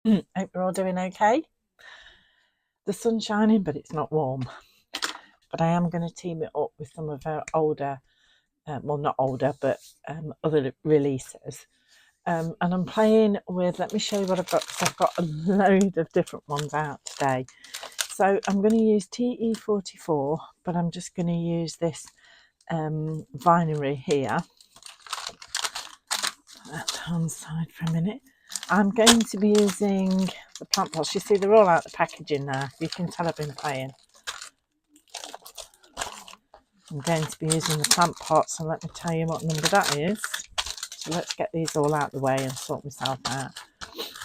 Hope you're all doing okay. The sun's shining, but it's not warm. But I am going to team it up with some of our older, well, not older, but other releases. And I'm playing with, let me show you what I've got, because I've got a load of different ones out today. So I'm going to use TE44, but I'm just going to use this vinery here. Put that on the side for a minute. I'm going to be using the plant pots. You see, they're all out the packaging now. You can tell I've been playing. I'm going to be using the plant pots, and let me tell you what number that is. So let's get these all out of the way and sort myself out,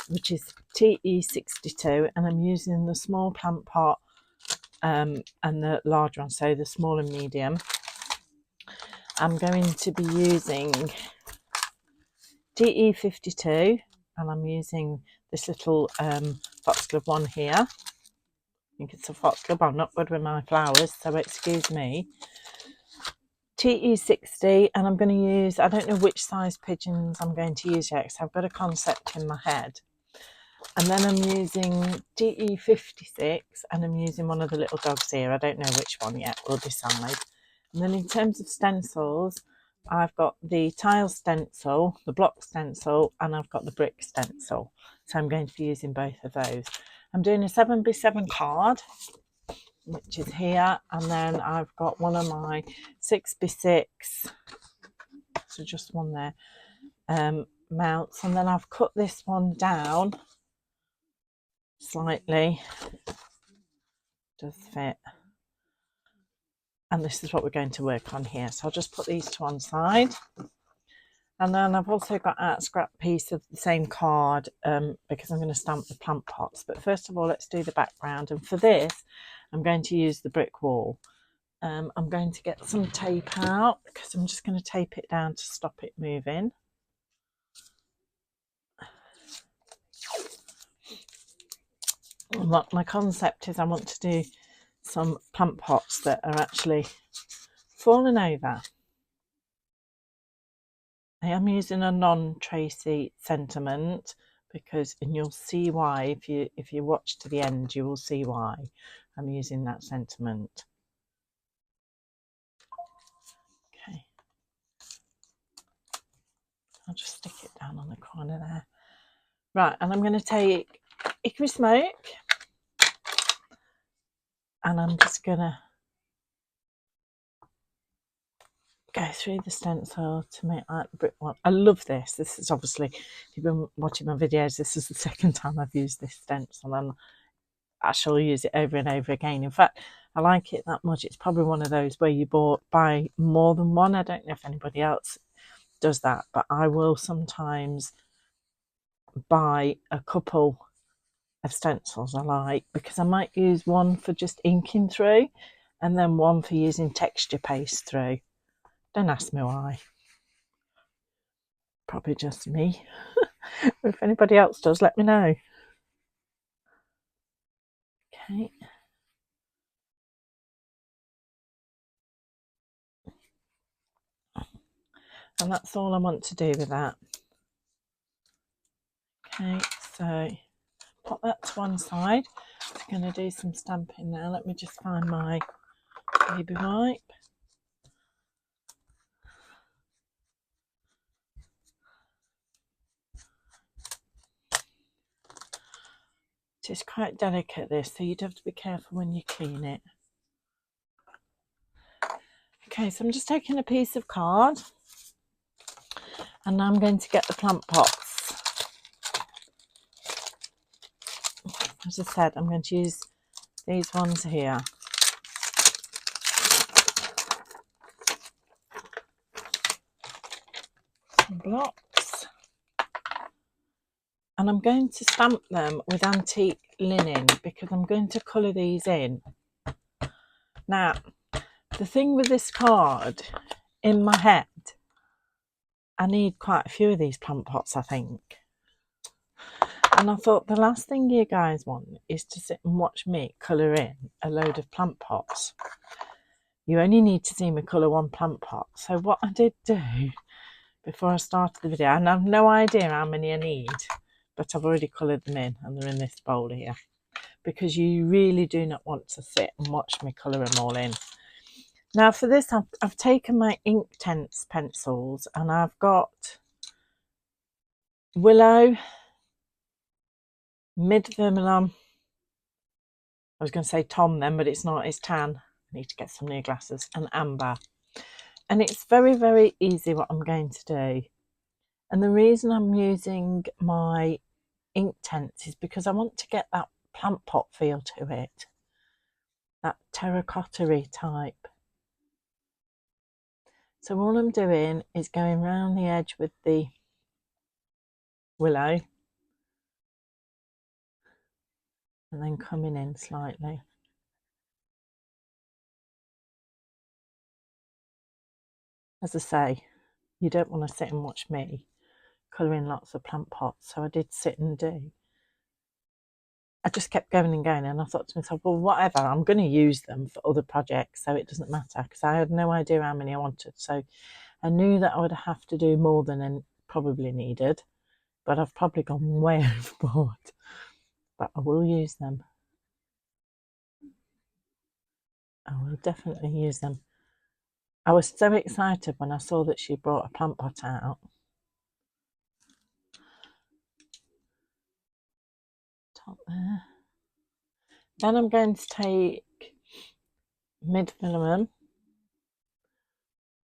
which is TE62, and I'm using the small plant pot and the large one, so the small and medium. I'm going to be using TE52, and I'm using this little foxglove one here. I think it's a foxglove. I'm not good with my flowers, so excuse me. TE60, and I'm going to use, I don't know which size pigeons I'm going to use yet, because I've got a concept in my head. And then I'm using TE56, and I'm using one of the little dogs here. I don't know which one yet, we'll decide. And then in terms of stencils, I've got the tile stencil, the block stencil, and I've got the brick stencil. So I'm going to be using both of those. I'm doing a 7x7 card, which is here, and then I've got one of my 6x6, so just one there, mounts, and then I've cut this one down slightly, does fit, and this is what we're going to work on here. So I'll just put these to one side, and then I've also got a scrap piece of the same card because I'm going to stamp the plant pots. But first of all, let's do the background, and for this I'm going to use the brick wall. I'm going to get some tape out, because I'm just going to tape it down to stop it moving. And what my concept is, I want to do some plant pots that are actually falling over. I am using a non-Tracy sentiment, because, and you'll see why, if you watch to the end, you will see why I'm using that sentiment. Okay, I'll just stick it down on the corner there. Right, and I'm going to take hickory smoke, and I'm just going to go through the stencil to make like the brick one. I love this. This is obviously, if you've been watching my videos, this is the second time I've used this stencil, and I shall use it over and over again. In fact, I like it that much. It's probably one of those where you buy more than one. I don't know if anybody else does that, but I will sometimes buy a couple of stencils I like, because I might use one for just inking through, and then one for using texture paste through. Don't ask me why. Probably just me. If anybody else does, let me know. Okay. And that's all I want to do with that. Okay, so pop that to one side. I'm going to do some stamping now. Let me just find my baby wipe. It is quite delicate, this, so you'd have to be careful when you clean it. Okay, so I'm just taking a piece of card, and now I'm going to get the plant pots. As I said, I'm going to use these ones here. Some blocks. And I'm going to stamp them with antique linen, because I'm going to colour these in. Now, the thing with this card, in my head, I need quite a few of these plant pots, I think. And I thought the last thing you guys want is to sit and watch me colour in a load of plant pots. You only need to see me colour one plant pot. So what I did do before I started the video, and I've no idea how many I need, but I've already coloured them in and they're in this bowl here, because you really do not want to sit and watch me colour them all in. Now for this, I've taken my Inktense pencils and I've got Willow, Mid Vermilion, I was going to say Tom then, but it's not, it's tan. I need to get some new glasses, and Amber. And it's very, very easy what I'm going to do. And the reason I'm using my Inktense is because I want to get that plant pot feel to it, that terracotta-y type. So all I'm doing is going round the edge with the Willow and then coming in slightly. As I say, you don't want to sit and watch me colouring lots of plant pots, so I did sit and do. I just kept going and going, and I thought to myself, well, whatever, I'm going to use them for other projects, so it doesn't matter, because I had no idea how many I wanted. So I knew that I would have to do more than I probably needed, but I've probably gone way overboard. But I will use them. I will definitely use them. I was so excited when I saw that she brought a plant pot out. Top there. Then I'm going to take Mid Vermilion.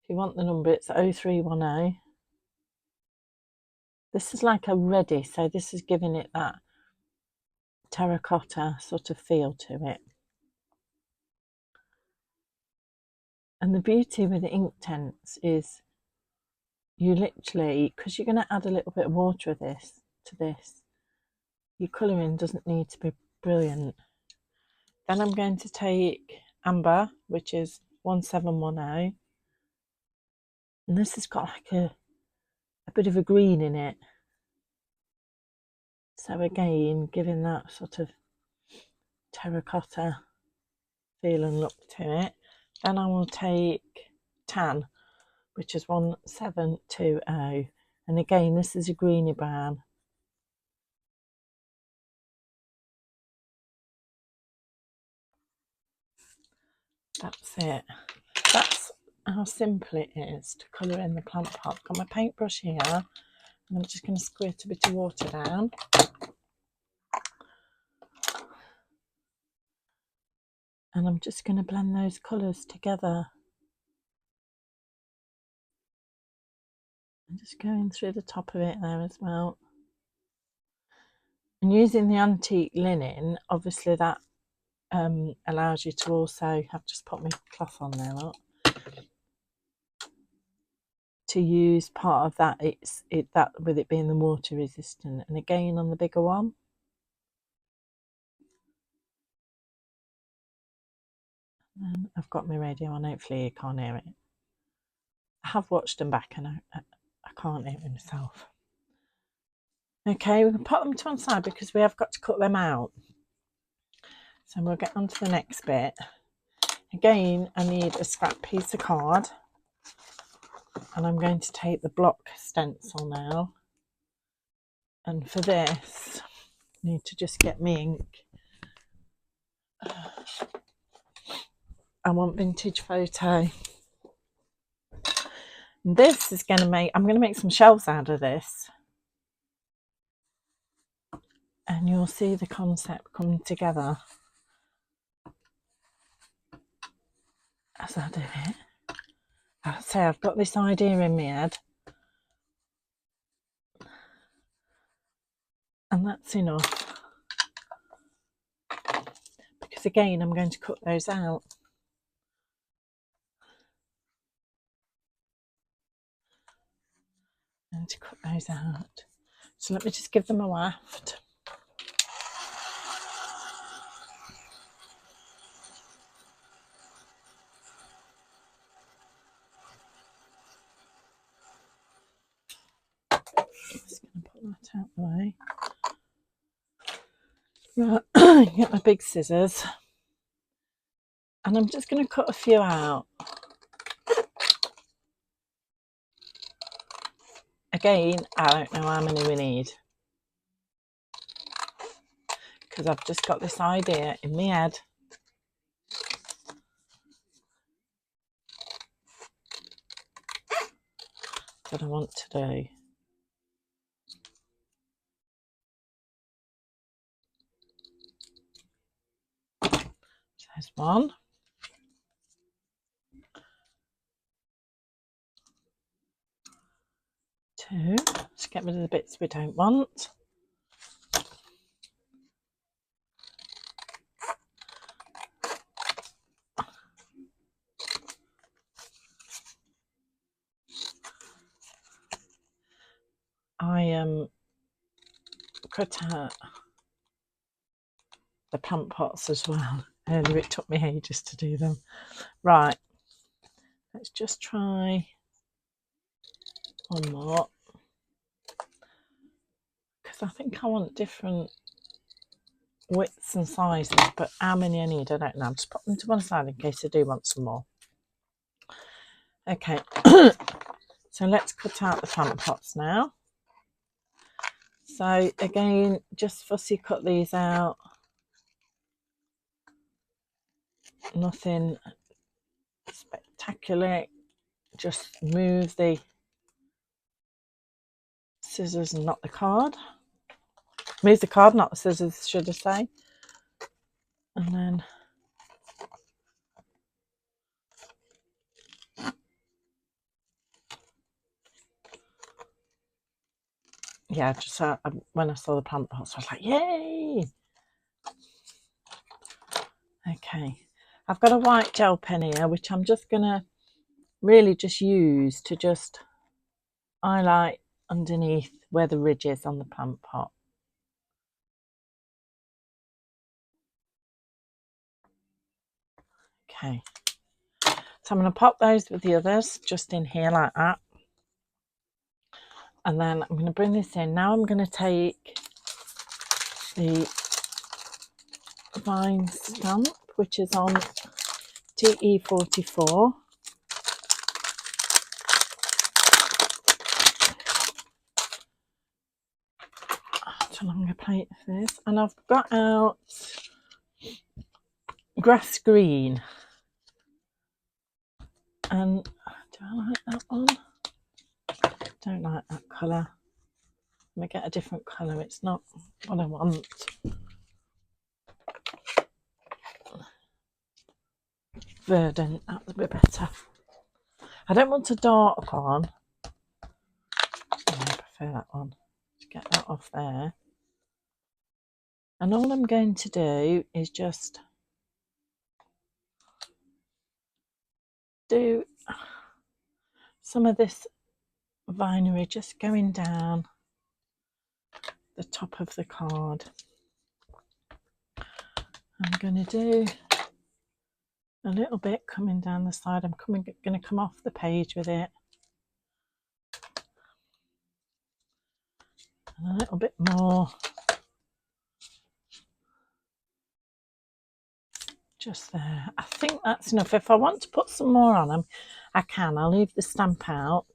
If you want the number, it's 0310. This is like a reddy, so this is giving it that terracotta sort of feel to it. And the beauty with the Inktense is you literally, because you're going to add a little bit of water to this, your colouring doesn't need to be brilliant. Then I'm going to take Amber, which is 1710, and this has got like a bit of a green in it. So again, giving that sort of terracotta feel and look to it. Then I will take Tan, which is 1720, and again this is a greeny brown. That's it. That's how simple it is to colour in the plant pot. Got my paintbrush here, and I'm just going to squirt a bit of water down. And I'm just going to blend those colours together. I'm just going through the top of it there as well. And using the antique linen, obviously that allows you to also, I've just put my cloth on there, look, to use part of that, that with it being the water resistant. And again on the bigger one, and I've got my radio on, hopefully you can't hear it. I have watched them back and I can't hear it myself. Okay, we can put them to one side because we have got to cut them out. So we'll get on to the next bit. Again, I need a scrap piece of card, and I'm going to take the block stencil now. And for this, I need to just get me ink. I want Vintage Photo. And this is going to make, I'm going to make some shelves out of this. And you'll see the concept come together as I do it. I'll say I've got this idea in my head. And that's enough. Because again, I'm going to cut those out. And to cut those out. So let me just give them a waft. Just going to put that out the way. Right, get my big scissors. And I'm just going to cut a few out. Again, I don't know how many we need. because I've just got this idea in my head. That I want to do. So there's one. Two. Let's get rid of the bits we don't want. I cut out the plant pots as well. Earlier it took me ages to do them. Right, let's just try one more, because I think I want different widths and sizes, but how many I need I don't know. I'll just put them to one side in case I do want some more. Okay, so let's cut out the plant pots now. So again, just fussy cut these out. Nothing spectacular. Just move the scissors and not the card. Move the card, not the scissors, should I say. And then yeah, just when I saw the plant pots, I was like, yay! Okay, I've got a white gel pen here, which I'm just gonna really just use to just highlight underneath where the ridge is on the plant pot. Okay, so I'm going to pop those with the others just in here like that. And then I'm going to bring this in. Now I'm going to take the vine stamp, which is on TE44. So I'm going to plate this. And I've got out grass green. And do I like that one? Don't like that colour. Let me get a different colour. It's not what I want. Verdant, that would be better. I don't want a dark one. I prefer that one. Just get that off there. And all I'm going to do is just do some of this vinery just going down the top of the card. I'm going to do a little bit coming down the side. I'm going to come off the page with it. And a little bit more. Just there. I think that's enough. If I want to put some more on them, I can. I'll leave the stamp out.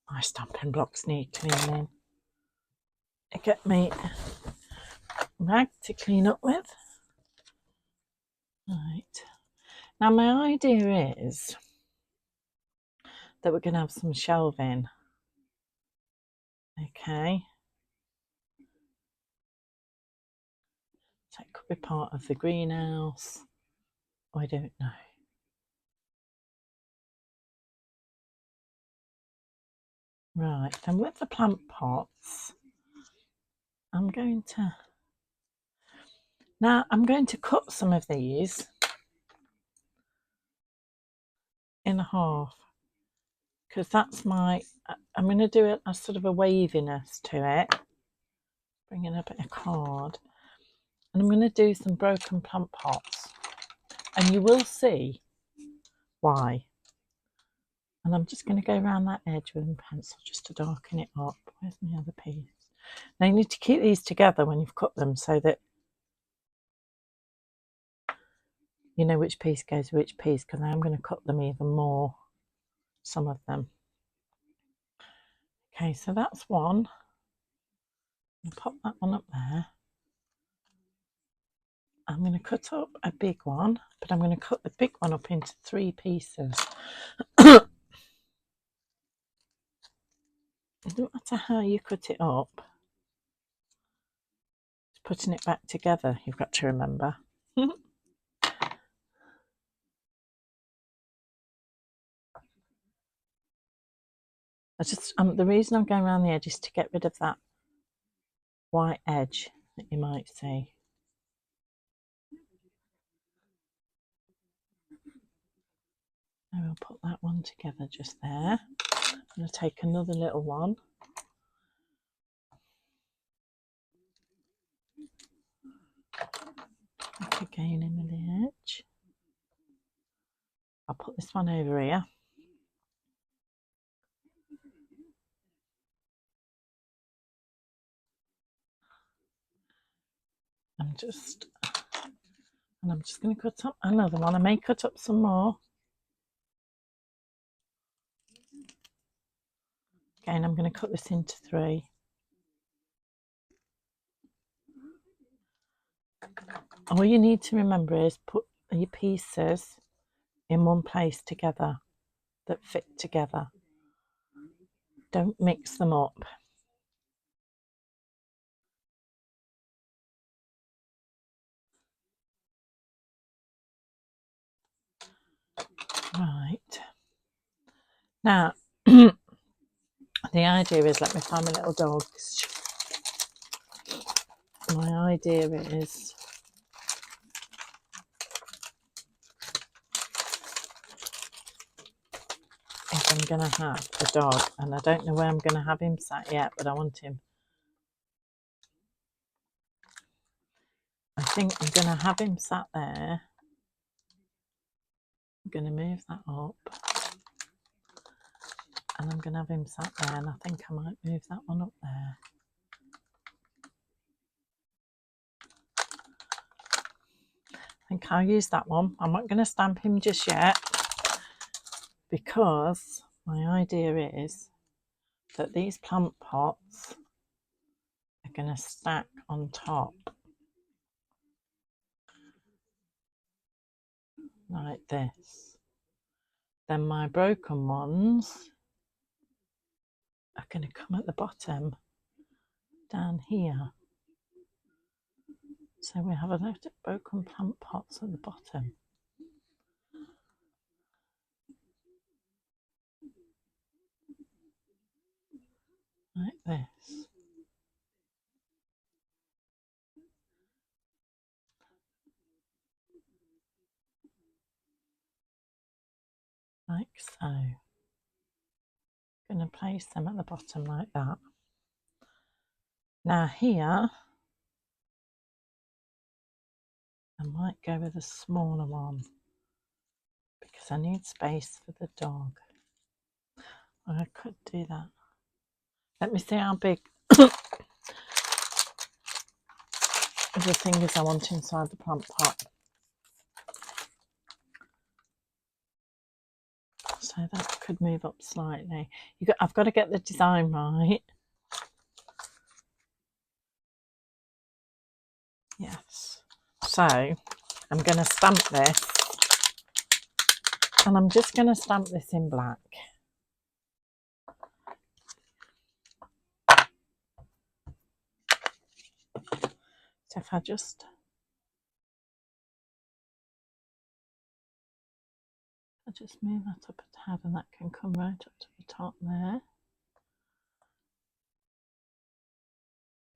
My stamping blocks need cleaning. I get me rag to clean up with. Right. Now my idea is that we're going to have some shelving. Okay. So it could be part of the greenhouse. I don't know. Right, and with the plant pots, I'm going to cut some of these in half, because that's I'm going to do a sort of a waviness to it, bring in a bit of card, and I'm going to do some broken plant pots, and you will see why. And I'm just going to go around that edge with a pencil just to darken it up. Where's my other piece? Now you need to keep these together when you've cut them so that you know which piece goes with which piece, because I am going to cut them even more, some of them. Okay, so that's one. I'll pop that one up there. I'm going to cut up a big one, but I'm going to cut the big one up into 3 pieces. It doesn't matter how you cut it up, it's putting it back together, you've got to remember. The reason I'm going around the edge is to get rid of that white edge that you might see. I will put that one together just there. I'm going to take another little one. Back again in the edge. I'll put this one over here. I'm just going to cut up another one. I may cut up some more. Again, I'm going to cut this into 3. All you need to remember is put your pieces in one place together that fit together. Don't mix them up. Right. Now, the idea is, let me find my little dogs. My idea is I'm going to have a dog, and I don't know where I'm going to have him sat yet, but I want him. I think I'm going to have him sat there. I'm going to move that up, and I'm going to have him sat there, and I think I might move that one up there. I think I'll use that one. I'm not going to stamp him just yet, because my idea is that these plant pots are going to stack on top like this. Then my broken ones are going to come at the bottom down here. So we have a lot of broken plant pots at the bottom. Like this. Like so. I'm going to place them at the bottom like that. Now here, I might go with a smaller one because I need space for the dog. I could do that. Let me see how big the fingers I want inside the plant pot. So that could move up slightly. I've got to get the design right. Yes. So I'm going to stamp this, and I'm just going to stamp this in black. So if I just move that up a tad, and that can come right up to the top there.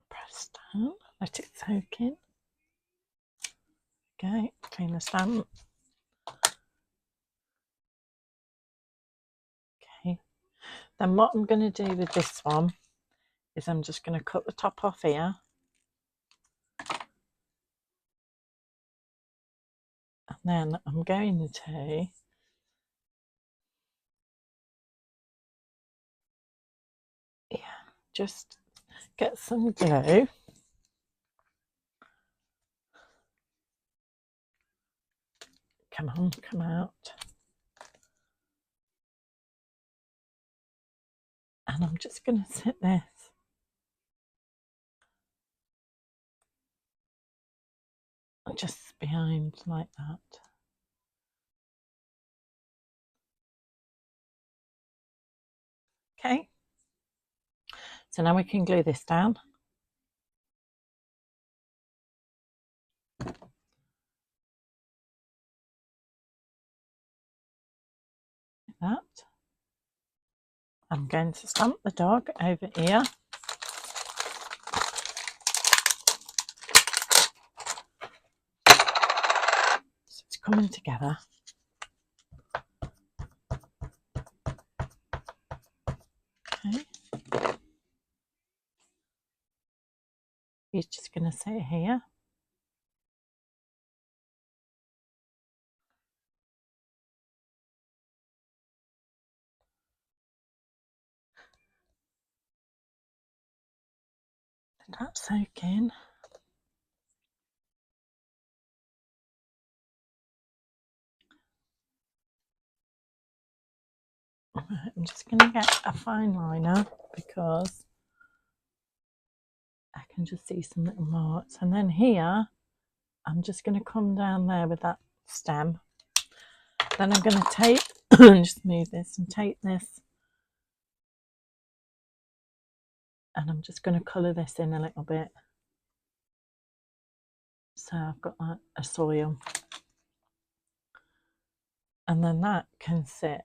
Press down, let it soak in. Okay, clean the stamp. Okay, then what I'm going to do with this one is I'm just going to cut the top off here. And then I'm going to just get some glue. Come on, come out. And I'm just going to sit this and just behind like that. Okay, so now we can glue this down. Like that. I'm going to stamp the dog over here. So it's coming together. Okay. He's just going to sit here. That's soaking. I'm just going to get a fine liner because I can just see some little marks. And then here, I'm just going to come down there with that stem. Then I'm going to take, just move this and take this. And I'm just going to colour this in a little bit. So I've got like a soil. And then that can sit.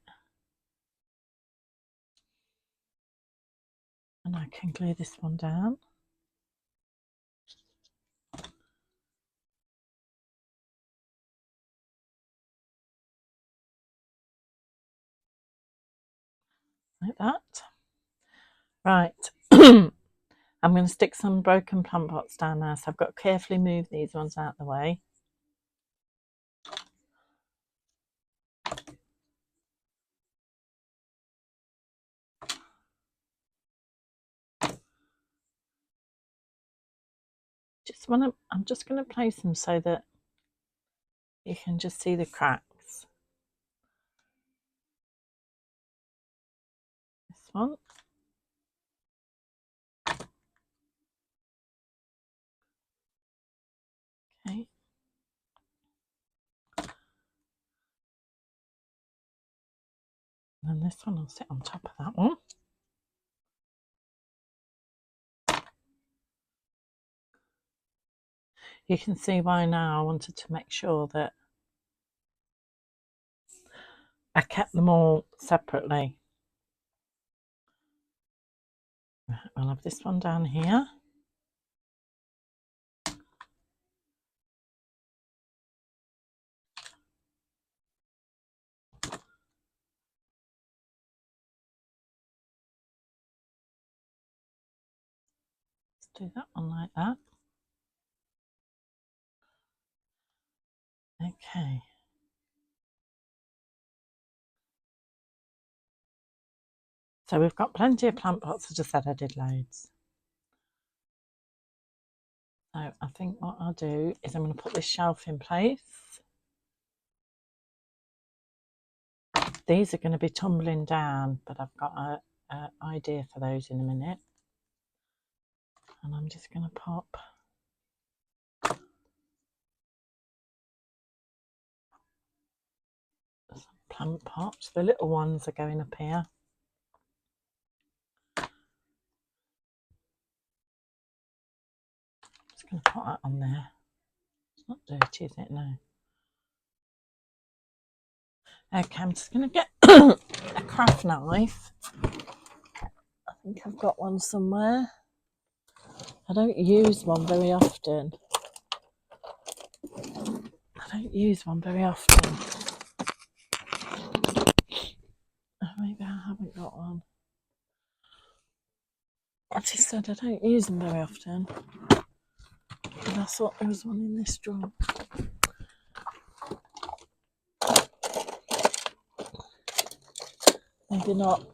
And I can glue this one down. Like that. Right. I'm going to stick some broken plant pots down there. So I've got to carefully move these ones out of the way. I'm just going to place them so that you can just see the cracks. This one. Okay. And then this one will sit on top of that one. You can see why now I wanted to make sure that I kept them all separately. I'll have this one down here. Let's do that one like that. Okay. So we've got plenty of plant pots. I just said I did loads. So I think what I'll do is I'm going to put this shelf in place. These are going to be tumbling down, but I've got an idea for those in a minute. And I'm just going to pop some plant pots. The little ones are going up here. Just going to put that on there. It's not dirty, is it? No. Okay, I'm just going to get a craft knife. I think I've got one somewhere. I don't use one very often. Maybe I haven't got one. I just said I don't use them very often. And I thought there was one in this drawer. Maybe not.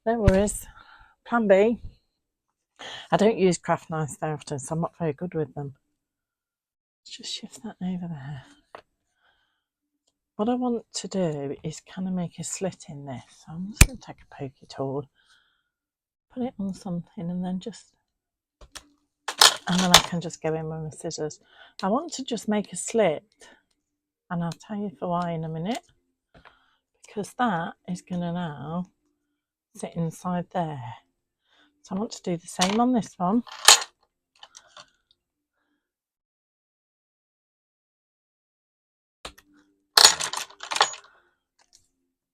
No worries. Plan B. I don't use craft knives very often, so I'm not very good with them. Let's just shift that over there. What I want to do is kind of make a slit in this. So I'm just going to take a pokey tool, put it on something, and then just and then I can just go in with my scissors. I want to just make a slit, and I'll tell you for why in a minute, because that is going to now sit inside there. So I want to do the same on this one.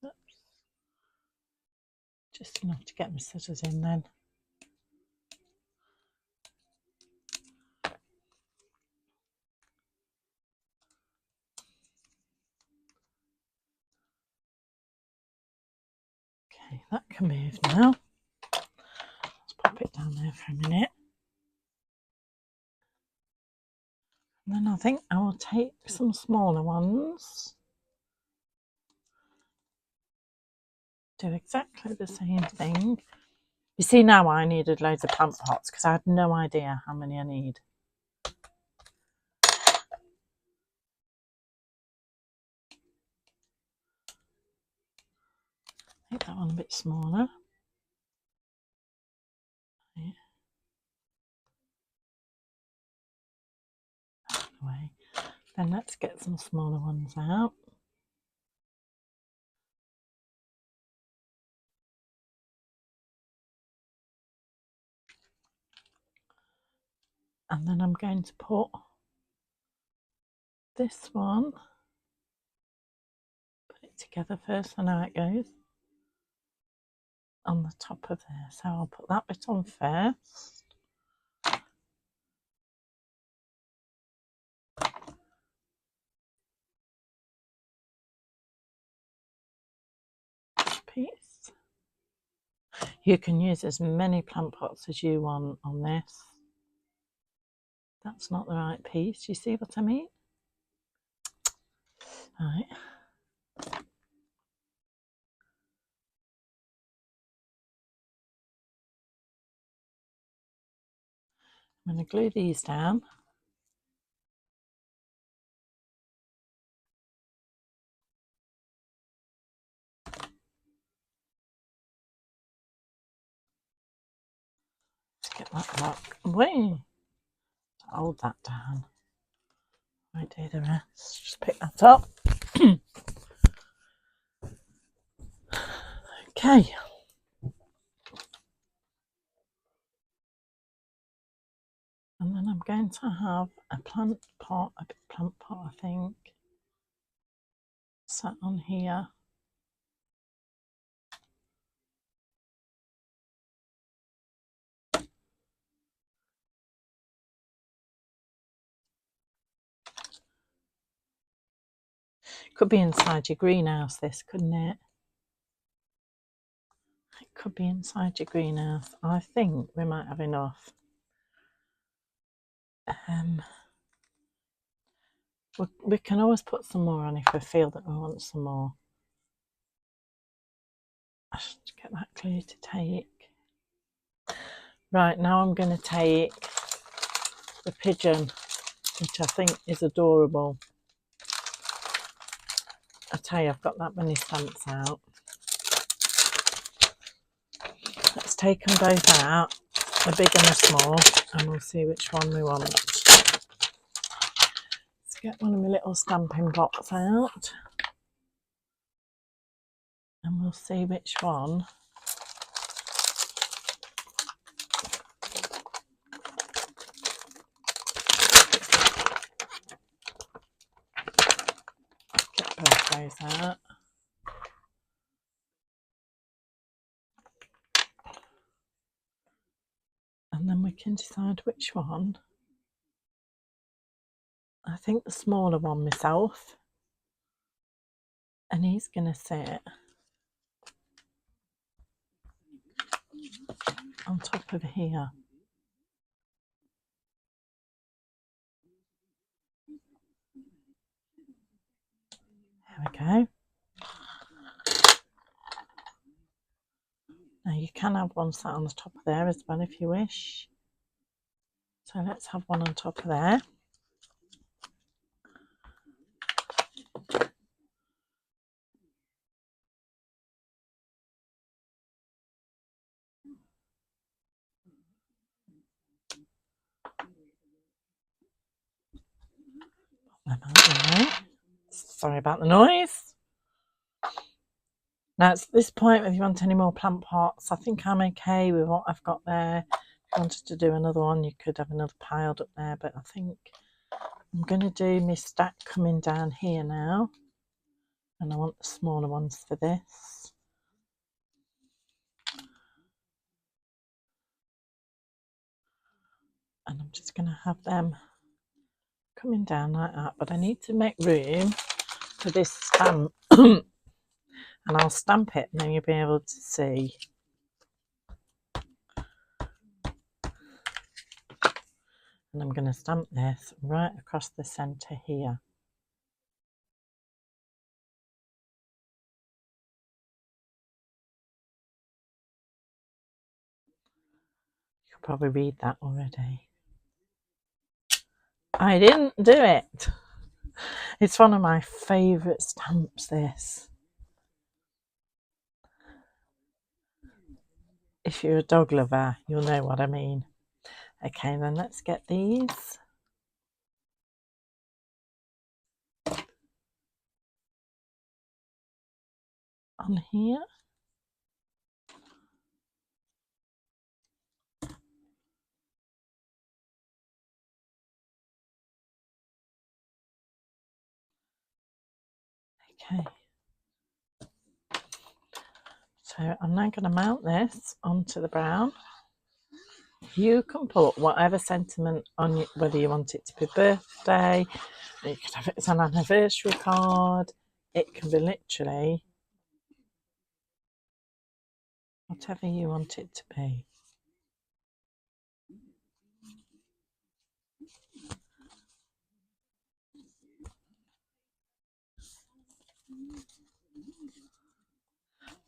Oops. Just enough to get my scissors in then. Okay, that can move now. Let's pop it down there for a minute. And then I think I will take some smaller ones. Do exactly the same thing. You see now I needed loads of plant pots because I had no idea how many I need. Make that one a bit smaller. Yeah. Away. Then let's get some smaller ones out. And then I'm going to put this one, put it together first, I know how it goes, on the top of there. So I'll put that bit on first. Piece. You can use as many plant pots as you want on this. That's not the right piece. You see what I mean? Right. I'm going to glue these down. Let's get that lock away. Hold that down. I do the rest. Just pick that up. Okay. And then I'm going to have a plant pot, I think, sat on here. Could be inside your greenhouse, this, couldn't it? It could be inside your greenhouse. I think we might have enough. We can always put some more on if we feel that we want some more. I should get that glue to take. Right, now I'm going to take the pigeon, which I think is adorable. I tell you, I've got that many stamps out. Let's take them both out, a big and a small, and we'll see which one we want. Let's get one of my little stamping blocks out, and we'll see which one. Get both those out. And then we can decide which one. I think the smaller one myself, and he's going to sit on top of here. There we go. Now you can have one sat on the top of there as well if you wish. So let's have one on top of there. them out now. Sorry about the noise. Now it's this point, if you want any more plant pots, I think I'm okay with what I've got there. If you wanted to do another one, you could have another piled up there, but I think I'm going to do my stack coming down here now, and I want the smaller ones for this. And I'm just going to have them coming down like that, but I need to make room for this stamp. And I'll stamp it and then you'll be able to see. And I'm going to stamp this right across the centre here. You could probably read that already. I didn't do it. It's one of my favourite stamps, this. If you're a dog lover, you'll know what I mean. Okay, then let's get these. On here. Okay. So I'm now going to mount this onto the brown. You can put whatever sentiment on you, whether you want it to be birthday, you could have it as an anniversary card, it can be literally whatever you want it to be.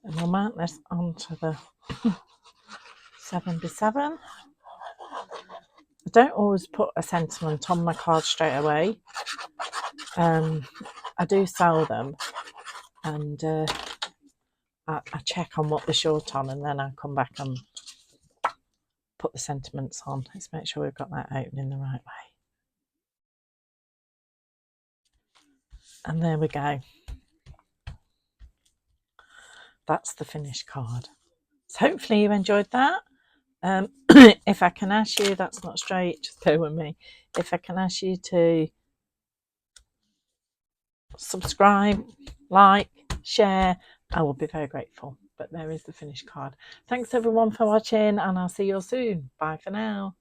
And we'll mount this onto the 7x7. I don't always put a sentiment on my card straight away. I do sell them, and I check on what they're short on, and then I come back and put the sentiments on. Let's make sure we've got that opening the right way. And there we go. That's the finished card. So hopefully you enjoyed that. If I can ask you, that's not straight, just bear with me. If I can ask you to subscribe, like, share, I will be very grateful. But there is the finished card. Thanks everyone for watching, and I'll see you all soon. Bye for now.